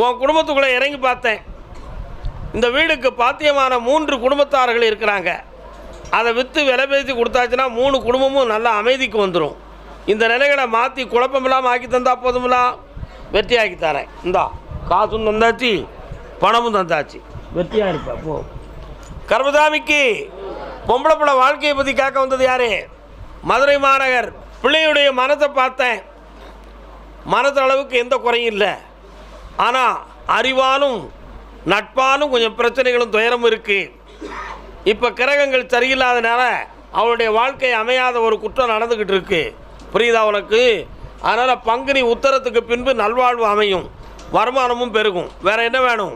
உன் குடும்பத்துக்குள்ளே இறங்கி பார்த்தேன். இந்த வீடுக்கு பாத்தியமான 3 குடும்பத்தார்கள் இருக்கிறாங்க. அதை விற்று விலை பேசி கொடுத்தாச்சுன்னா 3 குடும்பமும் நல்லா அமைதிக்கு வந்துடும். இந்த நிலைகளை மாற்றி குழப்பமில்லாமல் ஆக்கி தந்தா போதுமில்லா, வெற்றி ஆக்கி தரேன். இந்தா காசும் தந்தாச்சு, பணமும் தந்தாச்சு, வெற்றியாக இருப்பேன். போ. கர்மசாமிக்கு பொம்பளை பிள்ளை வாழ்க்கையை பற்றி கேட்க வந்தது யார்? மதுரை மாநகர். பிள்ளையுடைய மனத்தை பார்த்தேன். மனது அளவுக்கு எந்த குறையும் இல்லை. ஆனால் அறிவாலும் நட்பாலும் கொஞ்சம் பிரச்சனைகளும் துயரமும் இருக்குது. இப்போ கிரகங்கள் சரியில்லாதனால அவளுடைய வாழ்க்கை அமையாத ஒரு குற்றம் நடந்துக்கிட்டு இருக்கு. புரியுதா உனக்கு? அதனால் பங்குனி உத்தரத்துக்கு பின்பு நல்வாழ்வு அமையும், வருமானமும் பெருகும். வேற என்ன வேணும்?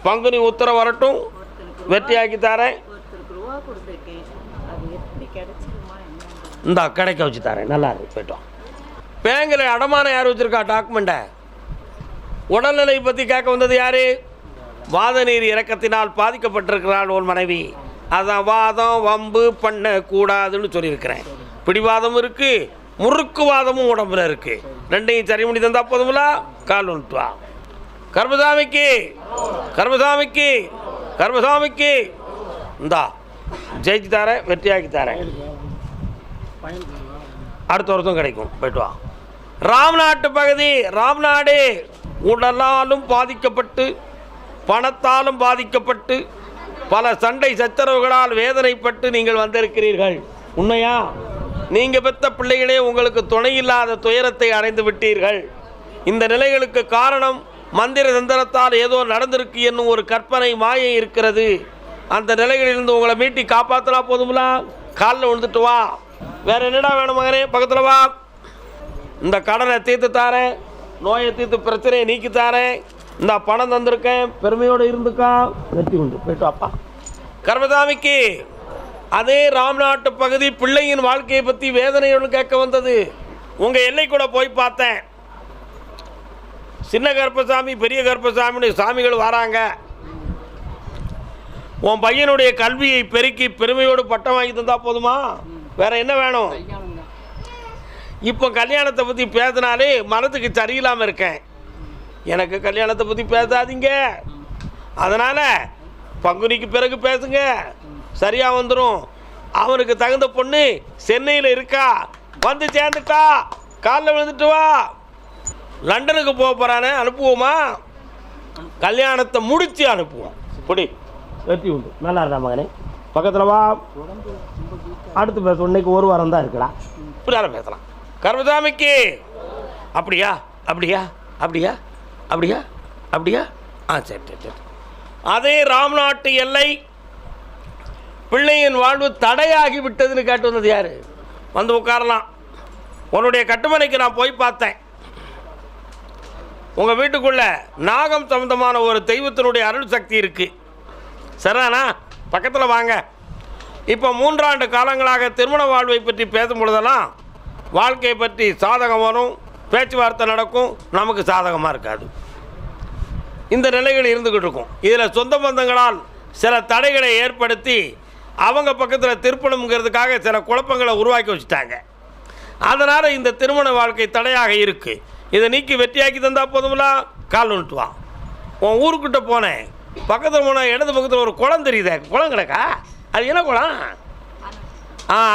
பங்குனி உத்தரம் வரட்டும், வெற்றியாக்கி தரேன். இந்தா கிடைக்க வச்சு தரேன். நல்லா இருக்கு, போய்ட்டோம். பேங்கில் அடமானம் யார் வச்சுருக்கா டாக்குமெண்ட்டை? உடல்நிலை பற்றி கேட்க வந்தது யார்? வாத நீர் இறக்கத்தினால் பாதிக்கப்பட்டிருக்கிறாள் ஒரு மனைவி. அதான் வாதம் வம்பு பண்ணக்கூடாதுன்னு சொல்லியிருக்கிறேன். பிடிவாதம் இருக்குது, முறுக்குவாதமும் உடம்புல இருக்குது. ரெண்டையும் சரி பண்ணி தந்தா போதுங்களா? கால் வந்துட்டு வா. கர்மசாமிக்கு கர்மசாமிக்கு கர்மசாமிக்கு இந்தா ஜெயிச்சு தரேன், வெற்றியாக்கி தரேன். அடுத்த வருஷம் கிடைக்கும். போய்ட்டு வா. ராம்நாட்டு பகுதி. ராம்நாடு உடலாலும் பாதிக்கப்பட்டு பணத்தாலும் பாதிக்கப்பட்டு பல சண்டை சச்சரவுகளால் வேதனைப்பட்டு நீங்கள் வந்திருக்கிறீர்கள். உண்மையா? நீங்கள் பெற்ற பிள்ளைகளே உங்களுக்கு துணை இல்லாத துயரத்தை அடைந்து விட்டீர்கள். இந்த நிலைகளுக்கு காரணம் மந்திர தந்திரத்தால் ஏதோ நடந்திருக்கு என்னும் ஒரு கற்பனை மாயை இருக்கிறது. அந்த நிலைகளிலிருந்து உங்களை மீட்டி காப்பாற்றினா போதுங்களா? காலில் விழுந்துட்டு வா. வேற என்னடா வேணும் மகனே? பக்கத்தில் வா. இந்த கடனை தீர்த்து தாரேன், நோயை தீர்த்து பிரச்சனையை நீக்கி தாரேன். இந்த பணம் தந்திருக்கேன், பெருமையோடு இருந்துக்கா, வெற்றி உண்டு. போய்ட்டு வாப்பா. கர்மசாமிக்கு அதே ராம்நாட்டு பகுதி. பிள்ளையின் வாழ்க்கையை பற்றி வேதனையோடு கேட்க வந்தது. உங்கள் எல்லை கூட போய் பார்த்தேன். சின்ன கர்ப்பசாமி பெரிய கர்ப்பசாமின்னு சாமிகள் வராங்க. உன் பையனுடைய கல்வியை பெருக்கி பெருமையோடு பட்டம் வாங்கி தந்தா போதுமா? வேற என்ன வேணும்? இப்போ கல்யாணத்தை பற்றி பேசினாலே மனத்துக்கு சரியில்லாமல் இருக்கேன். எனக்கு கல்யாணத்தை பற்றி பேசாதீங்க. அதனால் பங்குனிக்கு பிறகு பேசுங்க, சரியாக வந்துடும். அவனுக்கு தகுந்த பொண்ணு சென்னையில் இருக்கா, வந்து சேர்ந்துட்டா, காலில் விழுந்துட்டு வா. லண்டனுக்கு போக போகிறானே, அனுப்புவோமா? கல்யாணத்தை முடித்து அனுப்புவோம். இப்படி வெற்றி உண்டு. நல்லா இருக்கா மகனே? பக்கத்தில் வா. அடுத்து பேச இன்னைக்கு ஒரு வாரம் தான் இருக்கலாம், இப்படி பேசலாம். கர்மசாமிக்கு அப்படியா அப்படியா அப்படியா அப்படியா அப்படியா? சரி சரி சரி. அதே ராம்நாட்டு எல்லை. பிள்ளையின் வாழ்வு தடையாகி விட்டதுன்னு கேட்டு வந்தது யார்? வந்து உட்காரலாம். உன்னுடைய கட்டுமனைக்கு நான் போய் பார்த்தேன். உங்கள் வீட்டுக்குள்ள நாகம் சம்பந்தமான ஒரு தெய்வத்தினுடைய அருள் சக்தி இருக்குது. சரிதானா? பக்கத்தில் வாங்க. இப்போ 3 ஆண்டு காலங்களாக திருமண வாழ்வை பற்றி பேசும் பொழுதெல்லாம் வாழ்க்கையை பற்றி சாதகம் வரும், பேச்சுவார்த்தை நடக்கும், நமக்கு சாதகமாக இருக்காது. இந்த நிலைகள் இருந்துக்கிட்டு இருக்கும். இதில் சொந்த பந்தங்களால் சில தடைகளை ஏற்படுத்தி அவங்க பக்கத்தில் திருப்பணுங்கிறதுக்காக சில குழப்பங்களை உருவாக்கி வச்சுட்டாங்க. அதனால் இந்த திருமண வாழ்க்கை தடையாக இருக்குது. இதை நீக்கி வெற்றியாக்கி தந்தால் போதுங்களா? கால் வந்துட்டு வா. உன் ஊருக்கிட்ட போனேன். பக்கத்தில் போனால் இடது பக்கத்தில் ஒரு குளம் தெரியுதே, குளம் கிடக்கா? அது என்ன குளம்?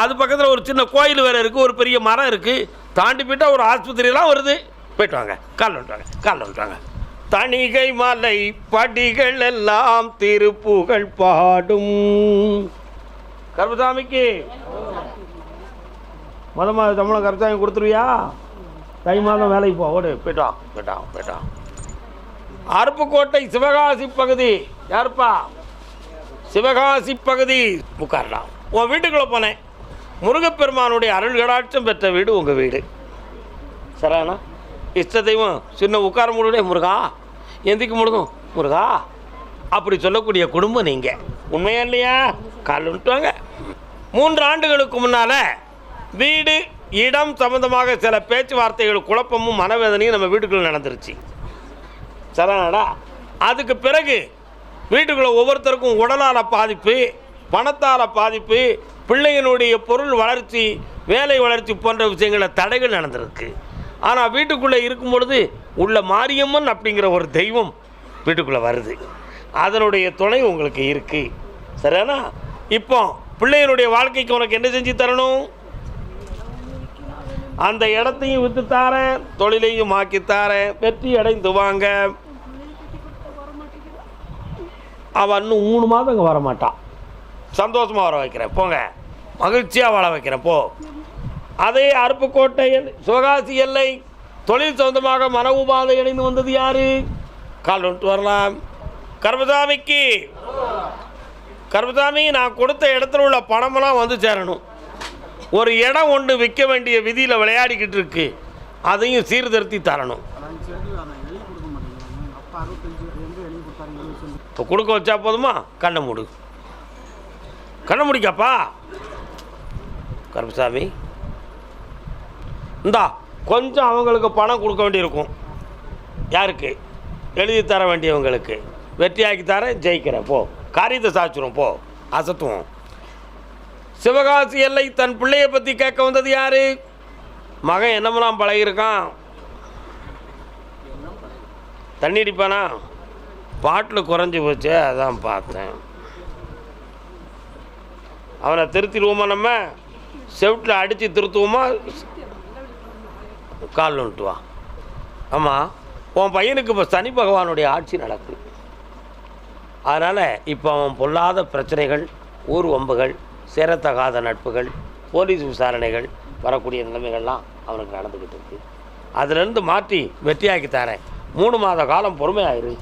அது பக்கத்தில் ஒரு சின்ன கோயில் வேறு இருக்குது, ஒரு பெரிய மரம் இருக்குது. தாண்டி போயிட்டால் ஒரு ஆஸ்பத்திரியெல்லாம் வருது. போய்ட்டு வாங்க, கால் வந்துட்டு வாங்க, கால் வந்துட்டு வாங்க. தணிகை மலை படிகள் எல்லாம் திருப்புகழ் பாடும். கர்மசாமிக்கு மாதம் தமிழக கர்மசாமி கொடுத்துருவியா? தை மாதம் வேலைக்கு போ. ஓடு. போய்ட்டான் போய்ட்டான் போய்ட்டான். அருப்புக்கோட்டை சிவகாசி பகுதி. யாருப்பா? சிவகாசி பகுதி. உட்காரலாம். உன் வீட்டுக்குள்ளே போனேன். முருகப்பெருமானுடைய அருள் கடாட்சம் பெற்ற வீடு உங்கள் வீடு. சரிண்ணா? இஷ்ட தெய்வம் சின்ன உட்கார முழுடைய முருகா, எந்திக்க முழுதும் முருகா அப்படி சொல்லக்கூடிய குடும்பம் நீங்கள். உண்மையா இல்லையா? கால் விட்டுவாங்க. 3 ஆண்டுகளுக்கு முன்னால் வீடு இடம் சம்மந்தமாக சில பேச்சுவார்த்தைகள் குழப்பமும் மனவேதனையும் நம்ம வீட்டுக்குள்ளே நடந்துருச்சு. சரிண்ணாடா? அதுக்கு பிறகு வீட்டுக்குள்ளே ஒவ்வொருத்தருக்கும் உடலால் பாதிப்பு, பணத்தால் பாதிப்பு, பிள்ளைகளுடைய பொருள் வளர்ச்சி, வேலை வளர்ச்சி போன்ற விஷயங்களில் தடைகள் நடந்திருக்கு. ஆனால் வீட்டுக்குள்ளே இருக்கும் பொழுது உள்ள மாரியம்மன் அப்படிங்கிற ஒரு தெய்வம் வீட்டுக்குள்ளே வருது. அதனுடைய துணை உங்களுக்கு இருக்குது. சரியானா? இப்போ பிள்ளைகளுடைய வாழ்க்கைக்கு உனக்கு என்ன செஞ்சு தரணும்? அந்த இடத்தையும் விற்று தாரேன், தொழிலையும் ஆக்கி தாரேன், வெற்றி அடைந்து வாங்க. அவன் இன்னும் 3 மாதம் இங்கே வரமாட்டான். சந்தோஷமாக வர வைக்கிறேன், போங்க. மகிழ்ச்சியாக வாழ வைக்கிறேன், போ. அதே அருப்புக்கோட்டை சிவகாசி எல்லை தொழில் சொந்தமாக மன உபாதை இணைந்து வந்தது யாரு? கால் வந்துட்டு வரலாம். கருப்பசாமிக்கு கருப்பசாமி, நான் கொடுத்த இடத்துல உள்ள பணமெல்லாம் வந்து சேரணும். ஒரு இடம் ஒன்று விற்க வேண்டிய விதியில் விளையாடிக்கிட்டு இருக்கு, அதையும் சீர்திருத்தி தரணும். இப்போ கொடுக்க வச்சா போதுமா? கண்ணை மூடு, கண்ணை முடிக்கப்பா. கருப்பசாமி, இந்தா கொஞ்சம் அவங்களுக்கு பணம் கொடுக்க வேண்டியிருக்கும். யாருக்கு? எழுதி தர வேண்டியவங்களுக்கு. வெற்றியாக்கி தரேன், ஜெயிக்கிறேன், போ. காரியத்தை சாய்ச்சிரும், போ. அசத்துவோம். சிவகாசி எல்லை தன் பிள்ளையை பற்றி கேட்க வந்தது யாரு? மகன் என்னமெல்லாம் பழகிருக்கான்? தண்ணி அடிப்பானா? பாட்டில் குறைஞ்சி போச்சு, அதான் பார்த்தேன். அவனை திருத்திடுவோமா? நம்ம செவிட்டில் அடித்து திருத்துவோமா? கால் வந்துட்டு வா. ஆமாம், உன் பையனுக்கு இப்போ சனி பகவானுடைய ஆட்சி நடக்குது. அதனால் இப்போ அவன் பொல்லாத பிரச்சனைகள், ஊர் வம்புகள், சேரத்தகாத நட்புகள், போலீஸ் விசாரணைகள் வரக்கூடிய நிலைமைகள்லாம் அவனுக்கு நடந்துக்கிட்டு இருக்கு. அதிலிருந்து மாற்றி வெற்றியாக்கி தரேன். 3 மாத காலம் பொறுமையாயிரு,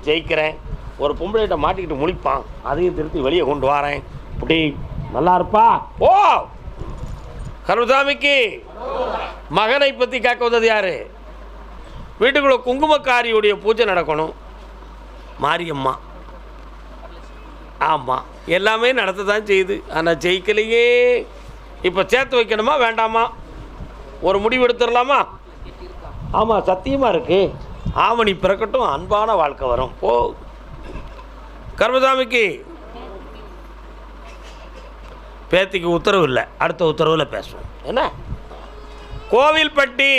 ஜெயிக்கிறேன். ஒரு பொம்பளைகிட்ட மாட்டிக்கிட்டு முழிப்பான், அதையும் திருத்தி வெளியே கொண்டு வரேன். இப்படி நல்லா இருப்பா. ஓ கருப்பசாமிக்கு மகனை பற்றி கேட்க வந்தது யாரு? வீட்டுக்குள்ள குங்குமக்காரியுடைய பூஜை நடக்கணும். மாரியம்மா, ஆமாம், எல்லாமே நடத்த தான் செய்யுது. ஆனால் ஜெயிக்கலையே. இப்போ சேர்த்து வைக்கணுமா வேண்டாமா? ஒரு முடிவு எடுத்துடலாமா? ஆமாம், சத்தியமாக இருக்குது. ஆவணி பிறக்கட்டும், அன்பான வாழ்க்கை வரும், போ. கருப்பசாமிக்கு பேத்திக்கு உத்தரவு இல்லை, அடுத்த உத்தரவில் பேசுவோம். என்ன? கோவில்பட்டி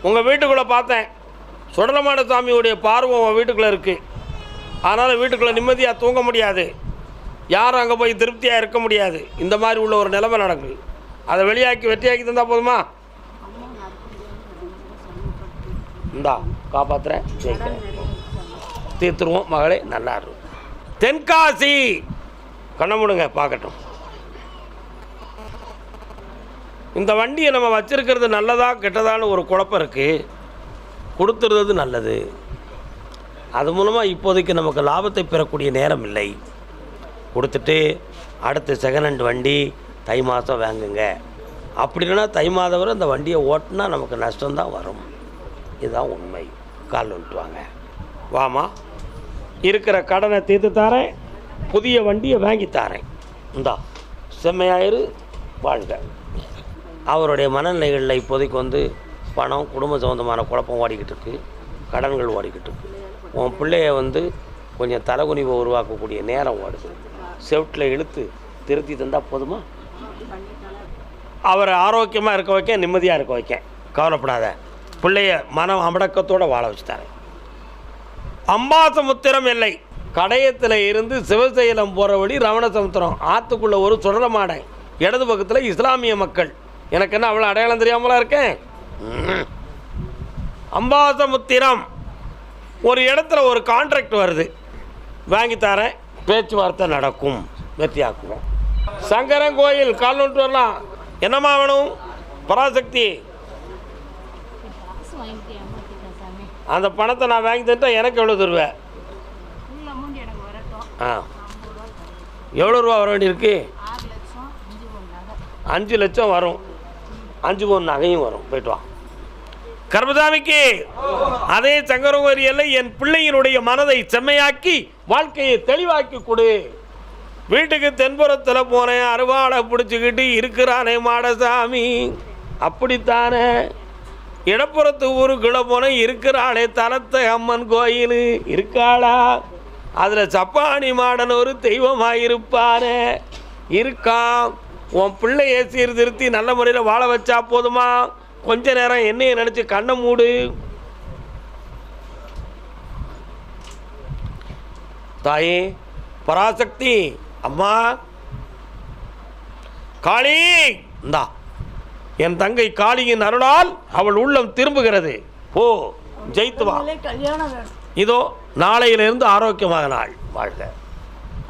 உங்கள் வீட்டுக்குள்ளே பார்த்தேன். சுடலமான சாமியுடைய பார்வை உங்கள் வீட்டுக்குள்ளே இருக்குது. அதனால் வீட்டுக்குள்ளே நிம்மதியாக தூங்க முடியாது, யாரும் அங்கே போய் திருப்தியாக இருக்க முடியாது. இந்த மாதிரி உள்ள ஒரு நிலைமை நடக்குது. அதை வெளியாக்கி வெற்றியாக்கி தந்தால் போதுமா? இந்தா காப்பாற்றுறேன், ஜெயிக்கிறேன், தீர்த்துருவோம். மகளே நல்லா இருக்கும். தென்காசி கண்ண முடுங்க பார்க்கட்டும். இந்த வண்டியை நம்ம வச்சுருக்கிறது நல்லதா கெட்டதான்னு ஒரு குழப்பம் இருக்குது. கொடுத்துருறது நல்லது. அது மூலமாக இப்போதைக்கு நமக்கு லாபத்தை பெறக்கூடிய நேரம் இல்லை. கொடுத்துட்டு அடுத்து செகண்ட் ஹேண்ட் வண்டி தை மாதம் வாங்குங்க. அப்படி இல்லைன்னா தை மாதம் வரை அந்த வண்டியை ஓட்டினா நமக்கு நஷ்டம்தான் வரும். இதுதான் உண்மை. கால் வந்துட்டு வாங்க. வாமா, இருக்கிற கடனை தீர்த்து தாரேன், புதிய வண்டியை வாங்கி தாரேன். இந்தா செம்மையாயிரு, வாழ்க. அவருடைய மனநிலைகளில் இப்போதைக்கு வந்து பணம், குடும்ப சம்பந்தமான குழப்பம் ஓடிக்கிட்டு இருக்குது, கடன்கள் ஓடிக்கிட்டு இருக்குது. உன் பிள்ளைய வந்து கொஞ்சம் தலைகுனிவை உருவாக்கக்கூடிய நேரம் ஓடுது. செவிட்டில் இழுத்து திருத்தி தந்தால் போதுமா? அவரை ஆரோக்கியமாக இருக்க வைக்க, நிம்மதியாக இருக்க வைக்க. கவலைப்படாத, பிள்ளைய மனம் அமடக்கத்தோடு வாழ வச்சுட்டாரு. அம்பாசமுத்திரம் எல்லை கடையத்தில் இருந்து சிவசைலம் போகிற வழி ரமணசமுத்திரம் ஆற்றுக்குள்ளே ஒரு சுடலமாடை, இடது பக்கத்தில் இஸ்லாமிய மக்கள். எனக்கு என்ன அவ்வளோ அடையாளம் தெரியாமலாம் இருக்கேன்? அம்பாசமுத்திரம் ஒரு இடத்துல ஒரு கான்ட்ராக்ட் வருது, வாங்கி தரேன், பேச்சுவார்த்தை நடக்கும், வெற்றியாக்குவோம். சங்கரன் கோயில் கால் நோட்டு வரலாம். என்னம்மா வேணும்? பராசக்தி, அந்த பணத்தை நான் வாங்கி தந்துட்டேன். எனக்கு எவ்வளோ தருவேன்? ஆ, எவ்வளோ ரூபா வர வேண்டியிருக்கு? 5 லட்சம் வரும். 5 பவுன் நகையும் வரும். போய்ட்டு வா. கருப்பசாமிக்கு அதே சங்கரகோரியல்ல என் பிள்ளையினுடைய மனதை செம்மையாக்கி வாழ்க்கையை தெளிவாக்கி கொடு. வீட்டுக்கு தென்புறத்தில் போனேன், அருவாளை பிடிச்சிக்கிட்டு இருக்கிறானே மாடசாமி, அப்படித்தானே. இடப்புறத்து ஊருக்குள்ளே போனேன், இருக்கிறாளே தலத்தை அம்மன் கோயில் இருக்காளா? அதில் சப்பானி மாடன் ஒரு தெய்வமாயிருப்பானே இருக்கான். உன் பிள்ளையை சீர்திருத்தி நல்ல முறையில் வாழ வச்சா போதுமா? கொஞ்ச நேரம் என்னையை நினச்சி கண்ணை மூடு. தாயே பராசக்தி, அம்மா காளி, இந்தா என் தங்கை காளியின் அருளால் அவள் உள்ளம் திரும்புகிறது. ஓ ஜெயித்து வா. இதோ நாளையிலிருந்து ஆரோக்கியமாக நாள் வாழ்க.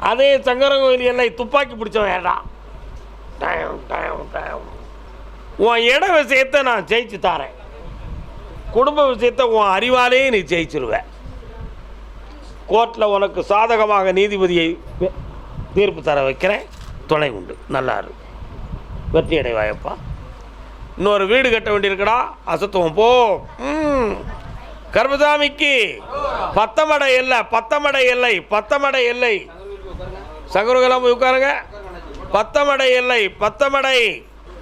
அதே சங்கரங்கோயில் எல்லை துப்பாக்கி பிடிச்சவன் வேண்டாம். உன் இட விஷயத்தை நான் ஜெயிச்சு தரேன். குடும்ப விஷயத்தை உன் அறிவாலே நீ ஜெயிச்சிருவ. கோர்ட்டில் உனக்கு சாதகமாக நீதிபதியை தீர்ப்பு தர வைக்கிறேன். துணை உண்டு. நல்லாரு வெற்றி அடைவாயப்பா. இன்னொரு வீடு கட்ட வேண்டியிருக்கடா, அசத்துவம் போ. கர்மசாமிக்கு பத்தமடை எல்லை, பத்தமடை எல்லை, பத்தமடை எல்லை. சகருகெல்லாம் போய் உட்காருங்க. பத்தமடை எல்லை, பத்தமடை.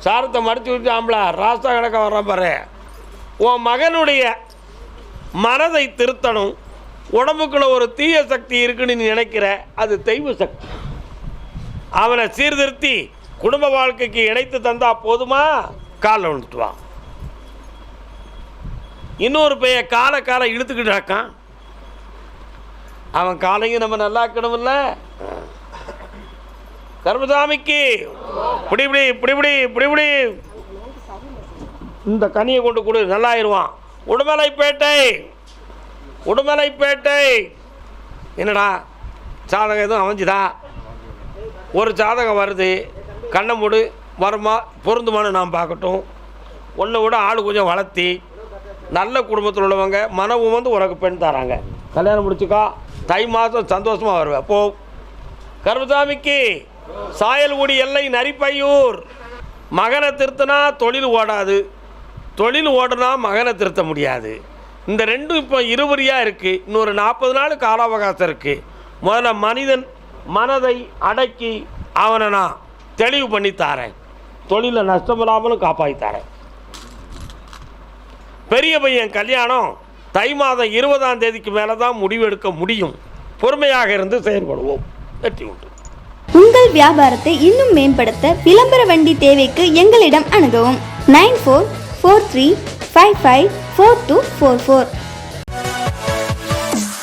சாரத்தை மடிச்சு விட்டு ஆம்பளை ராஸ்தா கணக்க வர்றான் பாரு. உன் மகனுடைய மனதை திருத்தணும். உடம்புக்குள்ள ஒரு தீய சக்தி இருக்குன்னு நீ நினைக்கிற, அது தெய்வ சக்தி. அவனை சீர்திருத்தி குடும்ப வாழ்க்கைக்கு இணைத்து தந்தா போதுமா? காலில் விழுந்துட்டுவான். இன்னொரு பைய காலை இழுத்துக்கிட்டு இருக்கான். அவன் காலையும் நம்ம நல்லா இருக்கணும்ல. கர்மசாமிக்கு பிடிபிடி பிடிபிடி பிடிபிடி. இந்த கனியை கொண்டு கொடு, நல்லாயிருவான். உடுமலைப்பேட்டை, உடுமலைப்பேட்டை. என்னடா சாதகம் எதுவும் அமைஞ்சுதா? ஒரு சாதகம் வருது. கண்ணை மூடு. வருமா பொருந்துமானு நான் பார்க்கட்டும். ஒன்றை விட ஆள் கொஞ்சம் வளர்த்தி நல்ல குடும்பத்தில் உள்ளவங்க மனவும் வந்து உனக்கு பெண் தராங்க. கல்யாணம் முடிச்சுக்கா. தை மாதம் சந்தோஷமாக வருவேன். போ. கர்மசாமிக்கு சாயல்குடி எல்லை நரிப்பையூர். மகனை திருத்தினா தொழில் ஓடாது, தொழில் ஓடுனா மகனை திருத்த முடியாது. இந்த ரெண்டும் இப்போ இருவரியாக இருக்குது. இன்னொரு 40 நாள் கால அவகாசம் இருக்குது. முதல்ல மனிதன் மனதை அடக்கி அவனை நான் தெளிவு பண்ணி தாரேன். தொழிலை நஷ்டமில்லாமலும் காப்பாற்றித்தாரேன். பெரிய பையன் கல்யாணம் தை மாதம் 20ஆம் தேதிக்கு மேலே தான் முடிவெடுக்க முடியும். பொறுமையாக இருந்து செயல்படுவோம். வெற்றி உண்டு. உங்கள் வியாபாரத்தை இன்னும் மேம்படுத்த விளம்பர வண்டி தேவைக்கு எங்களிடம் அணுகவும். 9443554244.